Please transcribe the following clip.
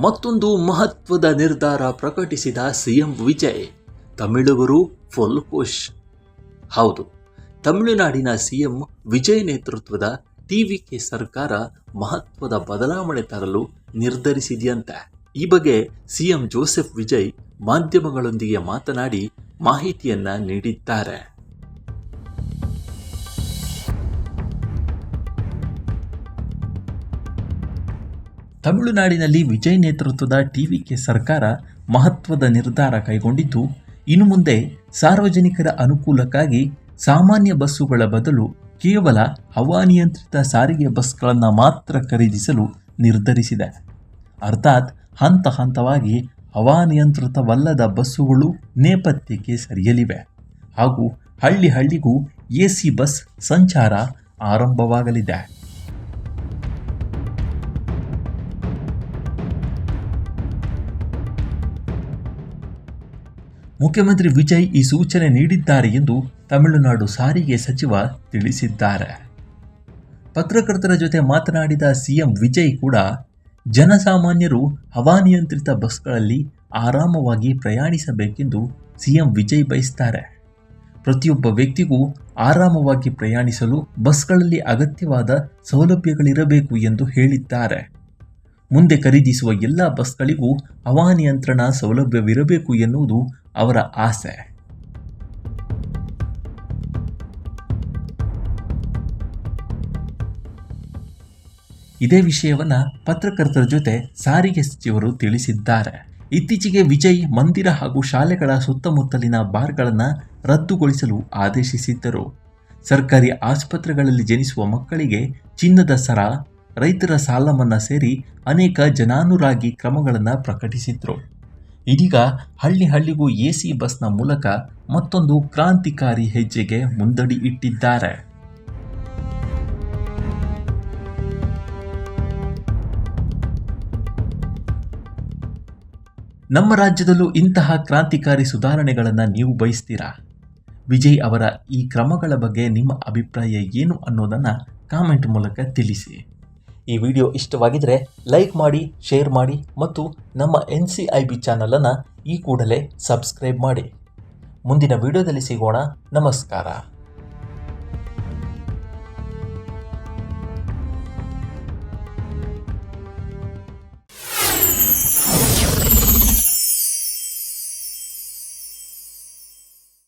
ಮತ್ತೊಂದು ಮಹತ್ವದ ನಿರ್ಧಾರ ಪ್ರಕಟಿಸಿದ ಸಿಎಂ ವಿಜಯ್. ತಮಿಳುಗರು ಫುಲ್ ಖುಷ್. ಹೌದು, ತಮಿಳುನಾಡಿನ ಸಿಎಂ ವಿಜಯ್ ನೇತೃತ್ವದ ಟಿವಿಕೆ ಸರ್ಕಾರ ಮಹತ್ವದ ಬದಲಾವಣೆ ತರಲು ನಿರ್ಧರಿಸಿದೆಯಂತೆ. ಈ ಬಗ್ಗೆ ಸಿಎಂ ಜೋಸೆಫ್ ವಿಜಯ್ ಮಾಧ್ಯಮಗಳೊಂದಿಗೆ ಮಾತನಾಡಿ ಮಾಹಿತಿಯನ್ನ ನೀಡಿದ್ದಾರೆ. ತಮಿಳುನಾಡಿನಲ್ಲಿ ವಿಜಯ್ ನೇತೃತ್ವದ ಟಿವಿಕೆ ಸರ್ಕಾರ ಮಹತ್ವದ ನಿರ್ಧಾರ ಕೈಗೊಂಡಿದ್ದು, ಇನ್ನು ಮುಂದೆ ಸಾರ್ವಜನಿಕರ ಅನುಕೂಲಕ್ಕಾಗಿ ಸಾಮಾನ್ಯ ಬಸ್ಸುಗಳ ಬದಲು ಕೇವಲ ಹವಾನಿಯಂತ್ರಿತ ಸಾರಿಗೆ ಬಸ್ಗಳನ್ನು ಮಾತ್ರ ಖರೀದಿಸಲು ನಿರ್ಧರಿಸಿದೆ. ಅರ್ಥಾತ್ ಹಂತ ಹಂತವಾಗಿ ಹವಾನಿಯಂತ್ರಿತವಲ್ಲದ ಬಸ್ಸುಗಳು ನೇಪಥ್ಯಕ್ಕೆ ಸರಿಯಲಿವೆ ಹಾಗೂ ಹಳ್ಳಿಗೂ ಎಸಿ ಬಸ್ ಸಂಚಾರ ಆರಂಭವಾಗಲಿದೆ. ಮುಖ್ಯಮಂತ್ರಿ ವಿಜಯ್ ಈ ಸೂಚನೆ ನೀಡಿದ್ದಾರೆ ಎಂದು ತಮಿಳುನಾಡು ಸಾರಿಗೆ ಸಚಿವ ತಿಳಿಸಿದ್ದಾರೆ. ಪತ್ರಕರ್ತರ ಜೊತೆ ಮಾತನಾಡಿದ ಸಿಎಂ ವಿಜಯ್ ಕೂಡ ಜನಸಾಮಾನ್ಯರು ಹವಾನಿಯಂತ್ರಿತ ಬಸ್ಗಳಲ್ಲಿ ಆರಾಮವಾಗಿ ಪ್ರಯಾಣಿಸಬೇಕೆಂದು ಸಿಎಂ ವಿಜಯ್ ಬಯಸ್ತಾರೆ. ಪ್ರತಿಯೊಬ್ಬ ವ್ಯಕ್ತಿಗೂ ಆರಾಮವಾಗಿ ಪ್ರಯಾಣಿಸಲು ಬಸ್ಗಳಲ್ಲಿ ಅಗತ್ಯವಾದ ಸೌಲಭ್ಯಗಳಿರಬೇಕು ಎಂದು ಹೇಳಿದ್ದಾರೆ. ಮುಂದೆ ಖರೀದಿಸುವ ಎಲ್ಲ ಬಸ್ಗಳಿಗೂ ಹವಾನಿಯಂತ್ರಣ ಸೌಲಭ್ಯವಿರಬೇಕು ಎನ್ನುವುದು ಅವರ ಆಸೆ. ಇದೇ ವಿಷಯವನ್ನ ಪತ್ರಕರ್ತರ ಜೊತೆ ಸಾರಿಗೆ ಸಚಿವರು ತಿಳಿಸಿದ್ದಾರೆ. ಇತ್ತೀಚೆಗೆ ವಿಜಯ್ ಮಂದಿರ ಹಾಗೂ ಶಾಲೆಗಳ ಸುತ್ತಮುತ್ತಲಿನ ಬಾರ್ಗಳನ್ನು ರದ್ದುಗೊಳಿಸಲು ಆದೇಶಿಸಿದ್ದರು. ಸರ್ಕಾರಿ ಆಸ್ಪತ್ರೆಗಳಲ್ಲಿ ಜನಿಸುವ ಮಕ್ಕಳಿಗೆ ಚಿನ್ನದ ಸರ, ರೈತರ ಸಾಲ ಮನ್ನಾ ಸೇರಿ ಅನೇಕ ಜನಾನುರಾಗಿ ಕ್ರಮಗಳನ್ನು ಪ್ರಕಟಿಸಿದ್ರು. ಇದೀಗ ಹಳ್ಳಿಗೂ ಎಸಿ ಬಸ್ನ ಮೂಲಕ ಮತ್ತೊಂದು ಕ್ರಾಂತಿಕಾರಿ ಹೆಜ್ಜೆಗೆ ಮುಂದಡಿ ಇಟ್ಟಿದ್ದಾರೆ. ನಮ್ಮ ರಾಜ್ಯದಲ್ಲೂ ಇಂತಹ ಕ್ರಾಂತಿಕಾರಿ ಸುಧಾರಣೆಗಳನ್ನು ನೀವು ಬಯಸ್ತೀರಾ? ವಿಜಯ್ ಅವರ ಈ ಕ್ರಮಗಳ ಬಗ್ಗೆ ನಿಮ್ಮ ಅಭಿಪ್ರಾಯ ಏನು ಅನ್ನೋದನ್ನು ಕಾಮೆಂಟ್ ಮೂಲಕ ತಿಳಿಸಿ. ಈ ವಿಡಿಯೋ ಇಷ್ಟವಾಗಿದ್ದರೆ ಲೈಕ್ ಮಾಡಿ, ಶೇರ್ ಮಾಡಿ ಮತ್ತು ನಮ್ಮ NCIB ಚಾನಲನ್ನು ಈ ಕೂಡಲೇ ಸಬ್ಸ್ಕ್ರೈಬ್ ಮಾಡಿ. ಮುಂದಿನ ವಿಡಿಯೋದಲ್ಲಿ ಸಿಗೋಣ. ನಮಸ್ಕಾರ.